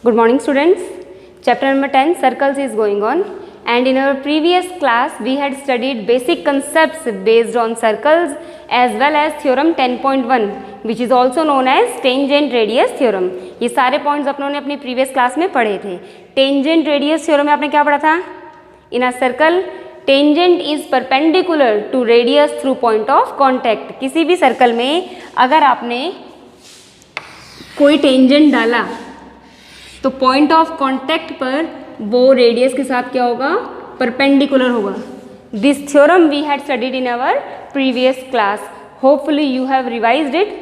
Good morning students. Chapter number 10 circles is going on, and in our previous class we had studied basic concepts based on circles as well as theorem 10.1 which is also known as tangent radius theorem. ये सारे points अपनों ने अपनी previous class में पढ़े थे. Tangent radius theorem में आपने क्या पढ़ा था? In a circle tangent is perpendicular to radius through point of contact. किसी भी सर्कल में अगर आपने कोई टेंजेंट डाला तो पॉइंट ऑफ कॉन्टैक्ट पर वो रेडियस के साथ क्या होगा? परपेंडिकुलर होगा. This theorem we had studied in our previous class. Hopefully you have revised it.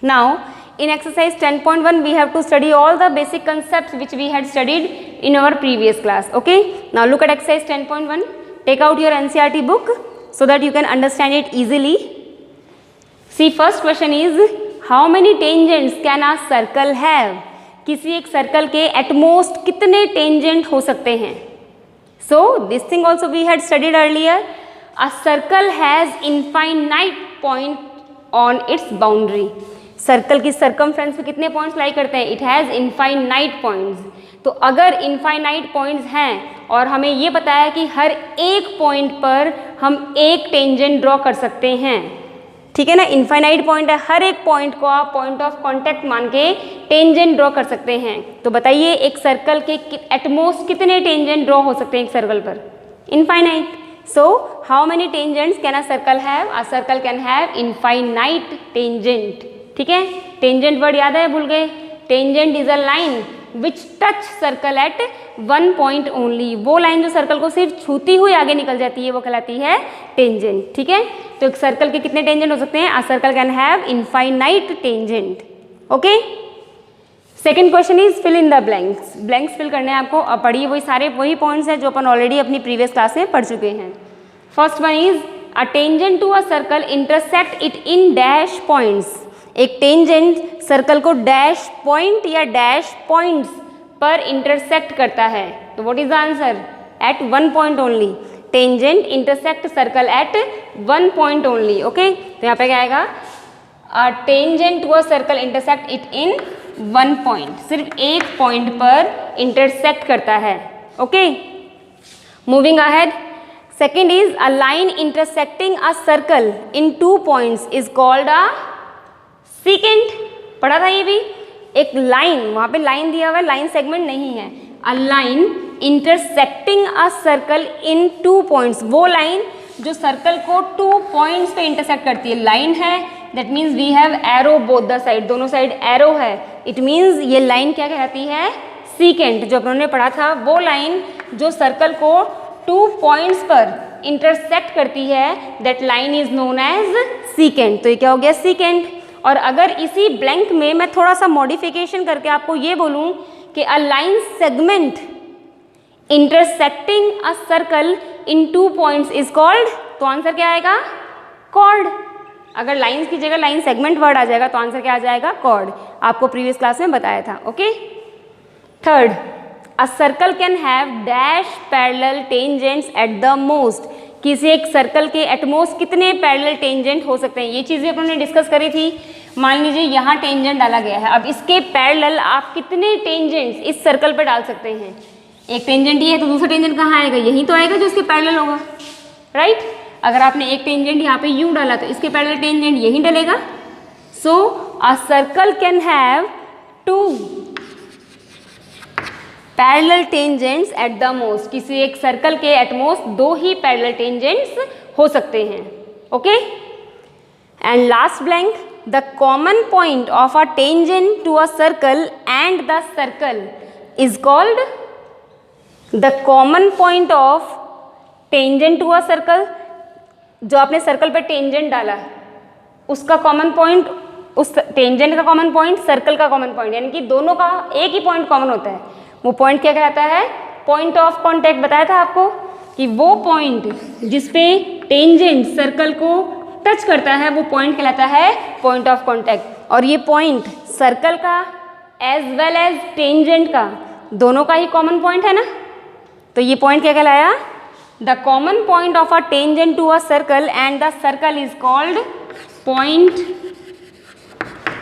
Now in exercise 10.1 we have to study all the basic concepts which we had studied in our previous class. Okay, now look at exercise 10.1. take out your NCERT book so that you can understand it easily. See, first question is how many tangents can a circle have? किसी एक circle के at most कितने tangent हो सकते हैं? So this thing also we had studied earlier. A circle has infinite point on its boundary. Circle की circumference में कितने पॉइंट्स लाई करते हैं? It has infinite points. तो अगर इनफाइनाइट पॉइंट्स हैं और हमें ये बताया कि हर एक पॉइंट पर हम एक टेंजेंट ड्रॉ कर सकते हैं, ठीक है ना? इनफाइनाइट पॉइंट है, हर एक पॉइंट को आप पॉइंट ऑफ कॉन्टैक्ट मान के टेंजेंट ड्रॉ कर सकते हैं. तो बताइए एक सर्कल के एटमोस्ट कितने टेंजेंट ड्रॉ हो सकते हैं एक सर्कल पर? Infinite. So how many tangents can a circle have? A circle can have infinite tangent. ठीक है, टेंजेंट वर्ड याद है? भूल गए? Tangent is a line which touch circle at one point only. वो लाइन जो सर्कल को सिर्फ छूती हुई आगे निकल जाती है वो कहलाती है टेंजेंट. ठीक है, तो एक सर्कल के कितने टेंजेंट हो सकते हैं? A circle can have infinite tangent. Okay, second question is fill in the blanks. Blanks फिल करने हैं आपको. अब पढ़िए वही पॉइंट्स हैं जो अपन ऑलरेडी अपनी प्रीवियस क्लास में पढ़ चुके हैं. First one is a tangent to a circle intersect it in dash points. एक टेंजेंट सर्कल को डैश पॉइंट या डैश पॉइंट्स पर इंटरसेक्ट करता है. तो what is the answer? Eight one point only. Tangent intersect circle at one point only. Okay, तो यहाँ पे क्या आएगा? A tangent to a circle intersect it in one point. सिर्फ एक पॉइंट पर इंटरसेक्ट करता है. Okay, moving ahead. Second is a line intersecting a circle in two points is called a secant. पढ़ा था ये भी. एक लाइन, वहाँ पे लाइन दिया हुआ है, लाइन सेगमेंट नहीं है. A line intersecting a circle in two points. वो लाइन जो सर्कल को टू पॉइंट्स पे इंटरसेक्ट करती है. लाइन है, that means we have arrow both the side. दोनों साइड एरो है. इट मीन्स ये लाइन क्या कहलाती है? सीकेंट. जो अपनों ने पढ़ा था वो लाइन जो सर्कल को टू पॉइंट्स पर इंटरसेक्ट करती है, that line is known as secant. तो ये क्या हो गया? सीकेंट. और अगर इसी ब्लैंक में मैं थोड़ा सा मॉडिफिकेशन करके आपको ये बोलूं कि a line segment intersecting a circle in two points is called, तो आंसर क्या आएगा? कॉर्ड. अगर लाइंस की जगह लाइन सेगमेंट वर्ड आ जाएगा तो आंसर क्या आ जाएगा? कॉर्ड. आपको प्रीवियस क्लास में बताया था. Okay. Third, a circle can have dash parallel tangents at the most. किसी एक सर्कल के एटमोस्ट कितने पैरेलल टेंजेंट हो सकते हैं? ये चीज़ें अपने डिस्कस करी थी. मान लीजिए यहाँ टेंजेंट डाला गया है. अब इसके पैरेलल आप कितने टेंजेंट्स इस सर्कल पर डाल सकते हैं? एक टेंजेंट ये है तो दूसरा टेंजेंट कहाँ आएगा? यही तो आएगा जो इसके पैरेलल होगा, राइट? अगर आपने एक टेंजेंट यहाँ पे यू डाला तो इसके पैरेलल टेंजेंट यही डलेगा. So a circle can have two parallel tangents at the most. किसी एक सर्कल के एट मोस्ट दो ही पैरेलल टेंजेंट्स हो सकते हैं. Okay, and last blank, the common point of a tangent to a circle and the circle is called. The common point of tangent to a circle, जो आपने circle पे tangent डाला उसका common point, उस tangent का common point, circle का common point, यानी कि दोनों का एक ही पॉइंट कॉमन होता है. वो पॉइंट क्या कहलाता है? Point of contact. बताया था आपको कि वो पॉइंट जिसपे टेंजेंट सर्कल को टच करता है वो पॉइंट कहलाता है पॉइंट ऑफ कॉन्टैक्ट. और ये पॉइंट सर्कल का एज वेल एज टेंजेंट का दोनों का ही कॉमन पॉइंट है ना. तो ये पॉइंट क्या कहलाया? The common point of a tangent to a circle and the circle is called point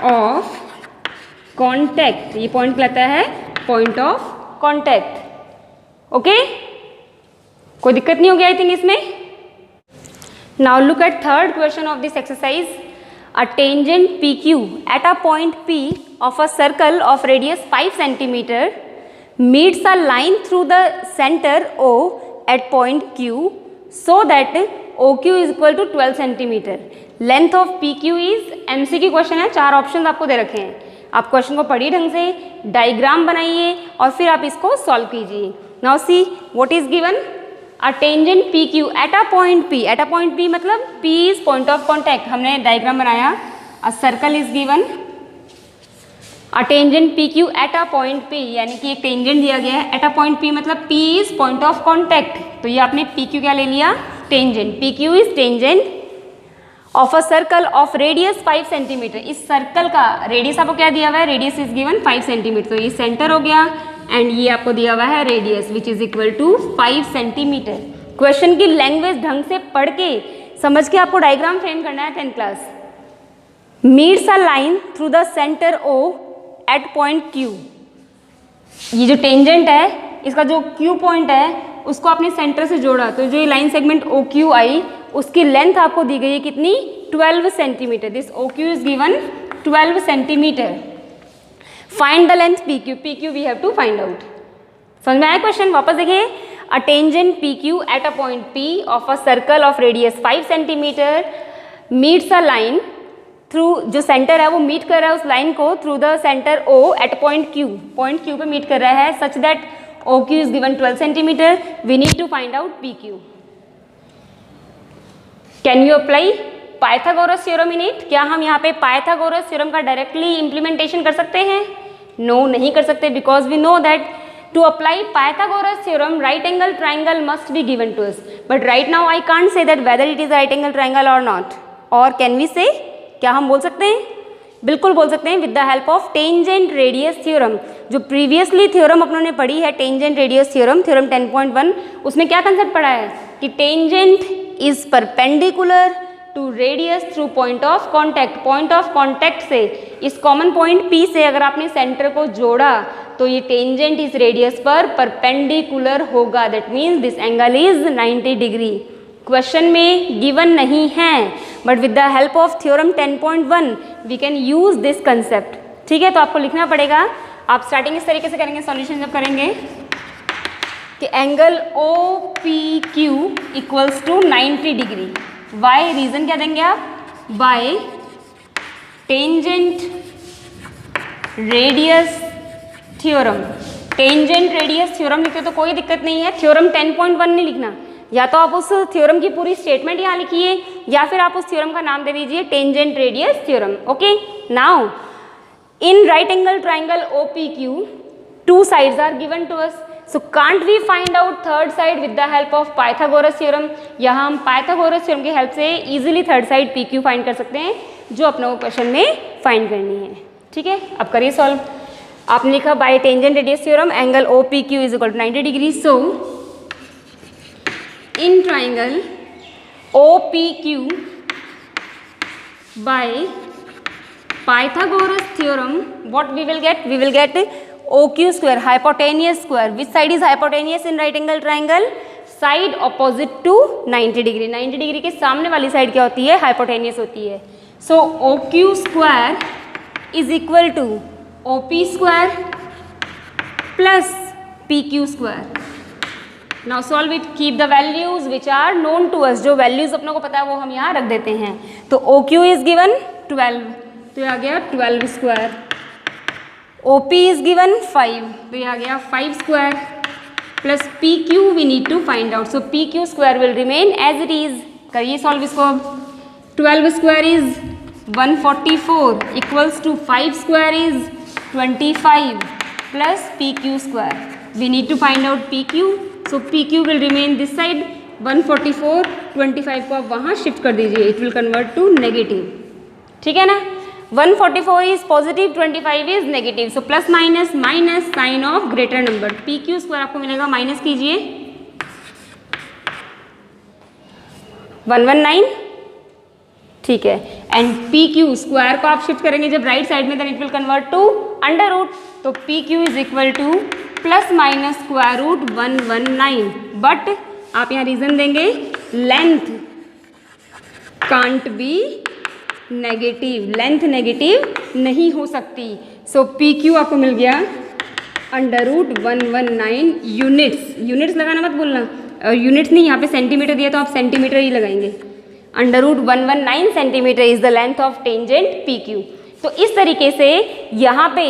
of contact. ये पॉइंट कहलाता है पॉइंट ऑफ कॉन्टैक्ट। ओके, कोई दिक्कत नहीं होगी आई थिंक इसमें। Now look eight third question of this exercise. A tangent PQ at a point P of a circle of radius 5 centimeter meets a line through the center O at point Q so that OQ is equal to 12 centimeter. Length of PQ is MCQ question है, 4 option आपको दे रखे हैं। आप question को पढ़िए ढंग से, diagram बनाइए और फिर आप इसको सॉल्व कीजिए। Now see what is given. A tangent PQ at a point P, eight a point P मतलब P is point of contact. हमने डायग्राम बनाया, अ circle is given, a tangent PQ at a point P यानी कि एक tangent दिया गया है, eight a point P मतलब P is point of contact. तो ये आपने PQ क्या ले लिया, tangent. PQ is tangent of a circle of radius 5 centimetre. इस सर्कल का रेडियस आपको क्या दिया हुआ है, रेडियस इज गिवन 5 सेंटीमीटर। तो ये सेंटर हो गया एंड ये आपको दिया हुआ है radius which is equal to 5 centimetre. Question की लैंग्वेज ढंग से पढ़ के समझ के आपको डायग्राम फ्रेम करना है 10th class. Meets a line through the centre O at point Q। ये जो टेंजेंट है इसका जो Q पॉइंट है उसको आपने सेंटर से जोड़ा, तो जो ये लाइन सेगमेंट OQ आई उसकी लेंथ आपको दी गई है कितनी, 12 centimetre. This OQ is given 12 centimetre. Find the length PQ, PQ we have to find out. समझ में आया क्वेश्चन, वापस देखिए। A tangent PQ at a point P of a circle of radius 5 centimetre meets a line through, जो centre है वो meet कर रहा है उस लाइन को through the centre O at point Q, point Q पे मीट कर रहा है, such that OQ is given 12 centimetre. We need to find out PQ। Can you apply Pythagoras theorem in it? क्या हम यहाँ पे पाइथागोरस थ्योरम का directly implementation कर सकते हैं? नो, नहीं कर सकते, because we know that to apply Pythagoras theorem right angle triangle must be given to us, but right now I can't say that whether it is right angle triangle और not. और can we से, क्या हम बोल सकते हैं? बिल्कुल बोल सकते हैं, with the help of tangent radius theorem. जो प्रीवियसली थ्योरम अपनों ने पढ़ी है टेंजेंट रेडियस थ्योरम, थ्योरम 10.1, उसमें क्या कंसेप्ट पढ़ा है कि tangent is perpendicular to radius through point of contact. Point of contact से, इस कॉमन पॉइंट P से अगर आपने सेंटर को जोड़ा तो ये टेंजेंट इस रेडियस पर परपेंडिकुलर होगा। That means this angle is 90 degree. Question में गिवन नहीं है, but with the help of theorem 10.1 we can use this concept. ठीक है, तो आपको लिखना पड़ेगा। आप स्टार्टिंग इस तरीके से करेंगे, सॉल्यूशन जब करेंगे कि angle OPQ equals to 90 degree. Why reason क्या देंगे आप, by tangent radius theorem. Tangent radius theorem लिखते तो कोई दिक्कत नहीं है, थ्योरम 10.1 नहीं लिखना। या तो आप उस थ्योरम की पूरी स्टेटमेंट यहाँ लिखिए या फिर आप उस थ्योरम का नाम दे दीजिए tangent radius theorem. Okay, now in right angle triangle OPQ two sides are given to us, so can't we find out third side with the help of Pythagoras theorem? यहाँ हम Pythagoras theorem की help से easily third side PQ find कर सकते हैं जो अपने को क्वेश्चन में फाइंड करनी है। ठीक है, अब करिए सॉल्व। आपने लिखा by tangent radius theorem angle OPQ is equal to 90 degree. So in triangle OPQ by Pythagoras theorem, what we will get? We will get OQ square, hypotenuse square. Which side is hypotenuse in right angle triangle? Side opposite to 90 degree. 90 degree के सामने वाली side क्या होती है? Hypotenuse होती है। So OQ square is equal to OP square plus PQ square. Now solve it, keep the values which are known to us. जो values अपने को पता है वो हम यहाँ रख देते हैं। तो OQ इज गिवन 12, तो ये आ गया 12 स्क्वायर। OP इज गिवन 5, तो ये आ गया 5 square plus PQ we need to find out. So PQ square will remain as it is. करिए सॉल्व इसको। 12 square is 144 equals to 5 square is 25 plus PQ square. We need to find out PQ, so PQ will remain this side. 144 25 को आप वहाँ shift कर दीजिए, it will convert to negative. ठीक है ना, 144 is positive, 25 is negative. So plus minus minus sign of greater number. PQ square आपको मिलेगा, माइनस कीजिए 119। ठीक है, एंड PQ स्क्वायर को आप शिफ्ट करेंगे जब राइट साइड में, then it will convert to under root. तो P Q is equal to plus minus square root 119, but आप यहाँ रीजन देंगे length can't be negative, length negative नहीं हो सकती। सो पी क्यू आपको मिल गया अंडर रूट 119 यूनिट्स, यूनिट्स लगाना मत बोलना, और यूनिट्स नहीं, यहाँ पे सेंटीमीटर दिया तो आप सेंटीमीटर ही लगाएंगे। Under root 119 centimetre is the length of tangent P Q. तो इस तरीके से यहाँ पे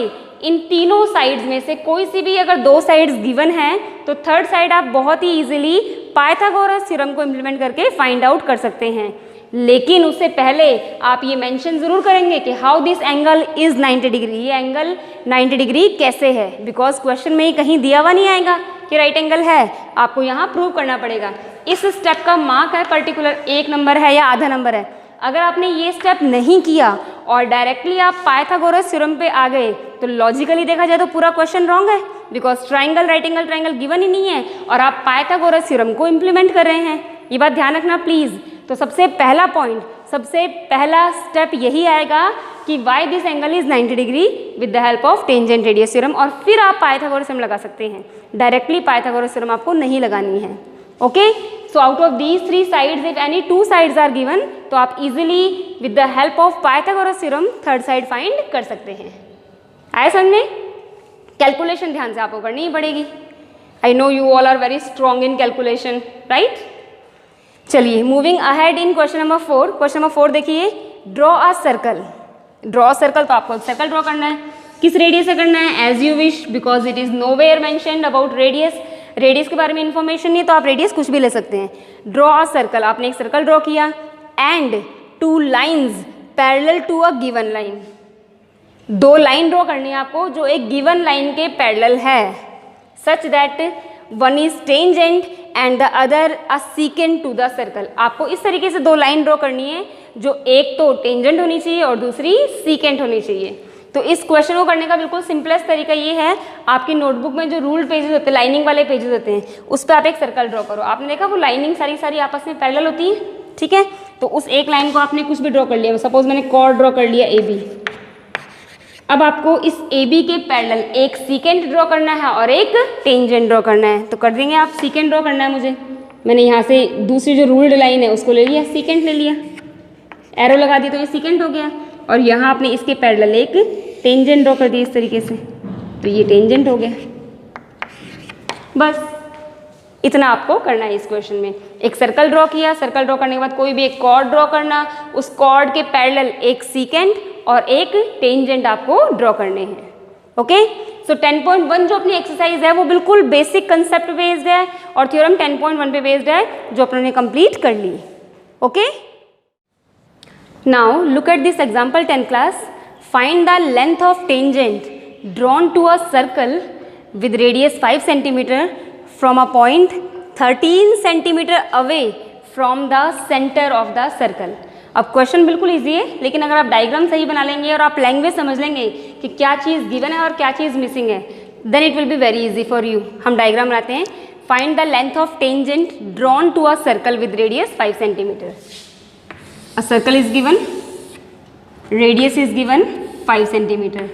इन तीनों साइड्स में से कोई सी भी अगर दो साइड्स गिवन है तो थर्ड साइड आप बहुत ही इजीली पाइथागोरस थ्योरम को इम्प्लीमेंट करके फाइंड आउट कर सकते हैं। लेकिन उससे पहले आप ये मेंशन ज़रूर करेंगे कि how this angle is 90 degree, ये एंगल 90 डिग्री कैसे है, बिकॉज क्वेश्चन में ही कहीं दिया हुआ नहीं आएगा कि राइट एंगल है, आपको यहाँ प्रूव करना पड़ेगा। इस स्टेप का मार्क है पर्टिकुलर 1 नंबर है या आधा नंबर है। अगर आपने ये स्टेप नहीं किया और डायरेक्टली आप पाइथागोरस थ्योरम पे आ गए तो लॉजिकली देखा जाए तो पूरा क्वेश्चन रॉन्ग है, because triangle right angle triangle given ही नहीं है और आप पाइथागोरस थ्योरम को इम्प्लीमेंट कर रहे हैं। ये बात ध्यान रखना प्लीज़। तो सबसे पहला पॉइंट, सबसे पहला स्टेप यही आएगा कि why this angle is 90 degree with the help of tangent radius theorem, और फिर आप पाइथागोरस थ्योरम लगा सकते हैं। डायरेक्टली पाइथागोरस थ्योरम आपको नहीं लगानी है। Okay, so out of these 3 sides if any 2 sides are given तो आप easily with the help of Pythagoras theorem third side find कर सकते हैं। आया समझ में? कैलकुलेशन ध्यान से आपको करनी ही पड़ेगी। I know you all are very strong in calculation, right? चलिए moving ahead in question number 4। Question number 4 देखिए, draw a circle. Draw circle तो आपको सर्कल ड्रॉ करना है, किस रेडियस से करना है? As you wish, because it is nowhere mentioned about radius. Radius के बारे में इंफॉर्मेशन नहीं तो आप रेडियस कुछ भी ले सकते हैं। ड्रॉ अ सर्कल, आपने एक सर्कल ड्रॉ किया and 2 lines parallel to a given line. 2 line draw करनी है आपको जो एक गिवन लाइन के पैरेलल है, such that one is tangent and the other a secant to the circle. आपको इस तरीके से 2 लाइन ड्रॉ करनी है जो एक तो टेंजेंट होनी चाहिए और दूसरी सीकेंट होनी चाहिए। तो इस क्वेश्चन को करने का बिल्कुल सिंपलेस्ट तरीका ये है, आपकी नोटबुक में जो रूल्ड पेजेस होते हैं, लाइनिंग वाले पेजेस होते हैं, उस पर आप एक सर्कल ड्रॉ करो। आपने देखा वो लाइनिंग सारी आपस में पैरेलल होती है, ठीक है? तो उस एक लाइन को आपने कुछ भी ड्रॉ कर लिया, सपोज मैंने कॉर्ड ड्रॉ कर लिया AB। अब आपको इस AB के पैरेलल एक सीकेंट ड्रॉ करना है और एक टेंजेंट ड्रॉ करना है। तो कर देंगे आप, सीकेंट ड्रॉ करना है मुझे, मैंने यहाँ से दूसरी जो रूल्ड लाइन है उसको ले लिया, सीकेंट ले लिया, एरो लगा दी तो ये सीकेंट हो गया, और यहाँ आपने इसके पैरेलल एक टेंजेंट ड्रॉ कर दी इस तरीके से, तो ये टेंजेंट हो गया। बस इतना आपको करना है इस क्वेश्चन में। एक सर्कल ड्रॉ किया, सर्कल ड्रॉ करने के बाद कोई भी एक कॉर्ड ड्रॉ करना, उस कॉर्ड के पैरेलल एक सीकेंट और एक टेंजेंट आपको ड्रॉ करने हैं। ओके, सो 10.1 जो अपनी एक्सरसाइज है वो बिल्कुल बेसिक कंसेप्ट बेस्ड है और थ्योरम 10.1 पे बेस्ड है जो अपने कंप्लीट कर ली। Okay, now look at this example 10 class. Find the length of tangent drawn to a circle with radius 5 centimeter from a point 13 centimeter away from the center of the circle। अब question बिल्कुल easy है, लेकिन अगर आप diagram सही बना लेंगे और आप लैंग्वेज समझ लेंगे कि क्या चीज़ गिवन है और क्या चीज़ मिसिंग है, then it will be very easy for you. हम डायग्राम बनाते हैं। Find the length of tangent drawn to a circle with radius 5 centimeter। A circle is given, radius is given 5 centimeter।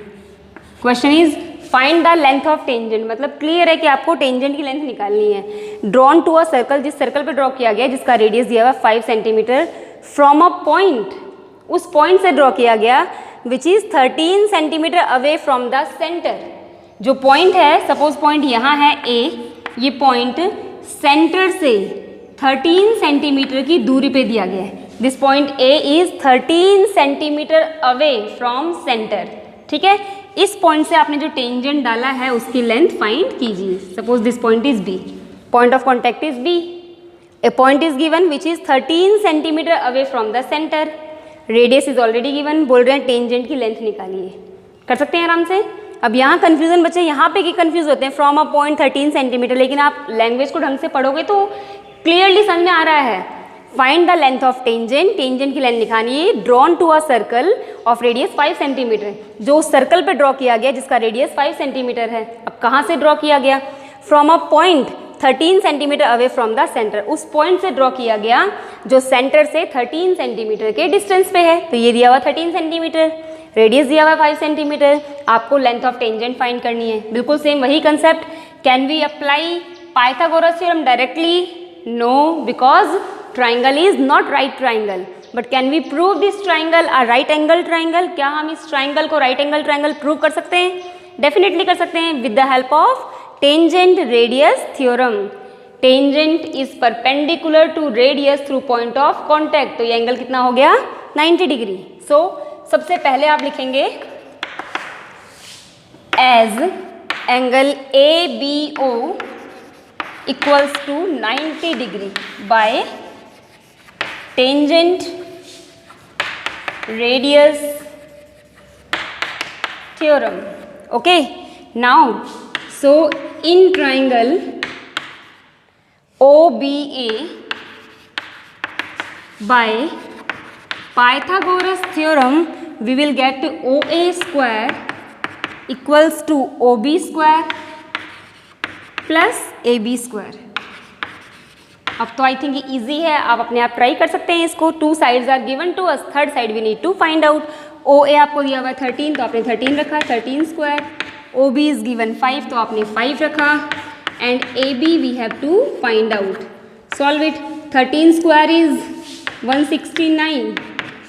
Question is find the length of tangent, मतलब clear है कि आपको tangent की length निकालनी है। Drawn to a circle, जिस circle पे draw किया गया जिसका रेडियस दिया हुआ 5 centimeter, फ्रॉम अ पॉइंट, उस पॉइंट से ड्रॉ किया गया which is 13 centimeter away from the centre. जो पॉइंट है, सपोज पॉइंट यहाँ है A, ये पॉइंट सेंटर से 13 centimeter की दूरी पे दिया गया है। This point A is 13 centimeter away from centre. ठीक है, इस पॉइंट से आपने जो टेंजेंट डाला है उसकी लेंथ फाइंड कीजिए। Suppose this point is B, point of contact is B, A point is given which is 13 centimeter away from the centre, radius is already given, बोल रहे हैं टेंजेंट की लेंथ निकालिए। कर सकते हैं आराम से। अब यहाँ कन्फ्यूजन बच्चे यहाँ पे की कन्फ्यूज होते हैं, फ्रॉम अ पॉइंट 13 centimeter, लेकिन आप लैंग्वेज को ढंग से पढ़ोगे तो क्लियरली समझ में आ रहा है। Find the length of tangent, tangent की लेंथ निकालिए, drawn to a circle of radius 5 centimeter, जो सर्कल पे ड्रॉ किया गया जिसका रेडियस 5 centimeter है। अब कहाँ से ड्रॉ किया गया? From a point 13 centimeter away from the centre, उस पॉइंट से ड्रॉ किया गया जो सेंटर से 13 centimeter के डिस्टेंस पे है। तो ये दिया हुआ 13 centimeter। रेडियस दिया हुआ है 5 सेंटीमीटर, आपको लेंथ ऑफ टेंजेंट फाइंड करनी है। बिल्कुल सेम वही concept. Can we apply Pythagoras theorem directly? No, because triangle is not right triangle. But can we prove this triangle a right angle triangle? क्या हम इस ट्राइंगल को right angle triangle prove कर सकते हैं? डेफिनेटली कर सकते हैं with the help of tangent radius theorem. Tangent is perpendicular to radius through point of contact. तो ये एंगल कितना हो गया? 90 डिग्री। सो सबसे पहले आप लिखेंगे as angle ABO equals to 90 degree by tangent radius theorem. Okay, now so in triangle OBA by Pythagoras theorem we will get OA square equals to OB square plus AB square। अब तो I think ये easy है, आप अपने आप try कर सकते हैं इसको। 2 sides are given to us, third side we need to find out. OA आपको दिया हुआ है 13, तो आपने 13 रखा, 13 स्क्वायर। OB इज गिवन 5, तो आपने 5 रखा। And AB we have to find out. Solve it. 13 square is 169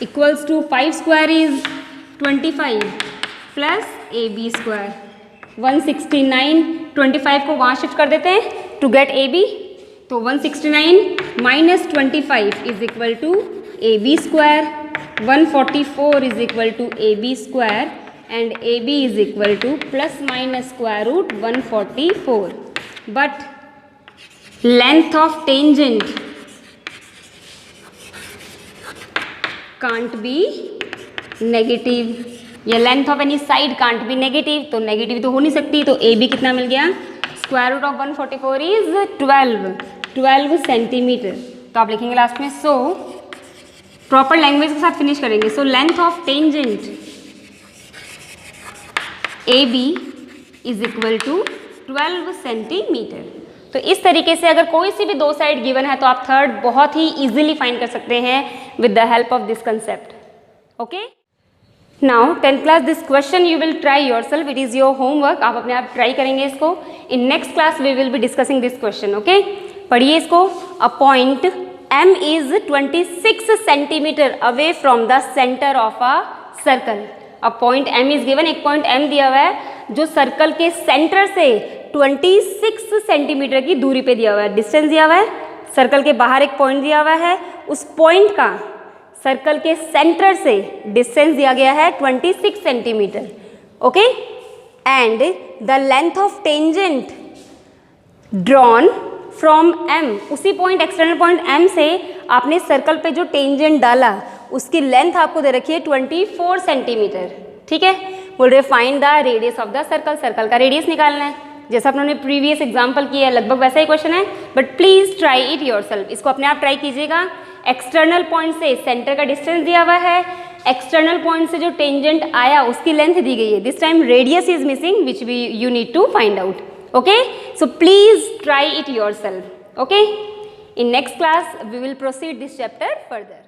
equals to 5 square is 25 plus AB square। 169 25 को वहाँ शिफ्ट कर देते हैं टू गेट AB। तो 169 minus 25 is equal to AB square. 144 is equal to AB square and AB is equal to plus minus square root 144। But length of tangent can't be negative, या length of any side can't be negative, तो negative तो हो नहीं सकती। तो AB कितना मिल गया? Square root of 144 is 12 centimetre. तो आप लिखेंगे लास्ट में। सो प्रॉपर लैंग्वेज के साथ फिनिश करेंगे। So length of tangent AB is equal to 12 centimetre. तो इस तरीके से अगर कोई सी भी 2 साइड गिवन है तो आप थर्ड बहुत ही इजीली फाइंड कर सकते हैं with the help of this concept. Okay, now 10th class this question you will try yourself, it is your homework. आप अपने आप ट्राई करेंगे इसको। In next class we will be discussing this question. Okay, पढ़िए इसको। A point M is 26 centimetre away from the centre of a circle. अब point M is given, एक point M दिया हुआ है जो सर्कल के सेंटर से 26 सेंटीमीटर की दूरी पे दिया हुआ है। डिस्टेंस दिया हुआ है, सर्कल के बाहर एक पॉइंट दिया हुआ है, उस पॉइंट का सर्कल के सेंटर से डिस्टेंस दिया गया है 26 centimetre. Okay, and the length of tangent drawn from M, उसी पॉइंट एक्सटर्नल पॉइंट M से आपने सर्कल पे जो टेंजेंट डाला उसकी लेंथ आपको दे रखी है 24 सेंटीमीटर। ठीक है, बोल रहे find the radius of the circle. Circle का रेडियस निकालना है, जैसा अपने प्रीवियस एग्जाम्पल किया है, लगभग वैसा ही क्वेश्चन है। But please try it yourself, इसको अपने आप ट्राई कीजिएगा। एक्सटर्नल पॉइंट से सेंटर का डिस्टेंस दिया हुआ है, एक्सटर्नल पॉइंट से जो टेंजेंट आया उसकी लेंथ दी गई है। This time radius is missing which we you need to find out. Okay, so please try it yourself. Okay, in next class we will proceed this chapter further.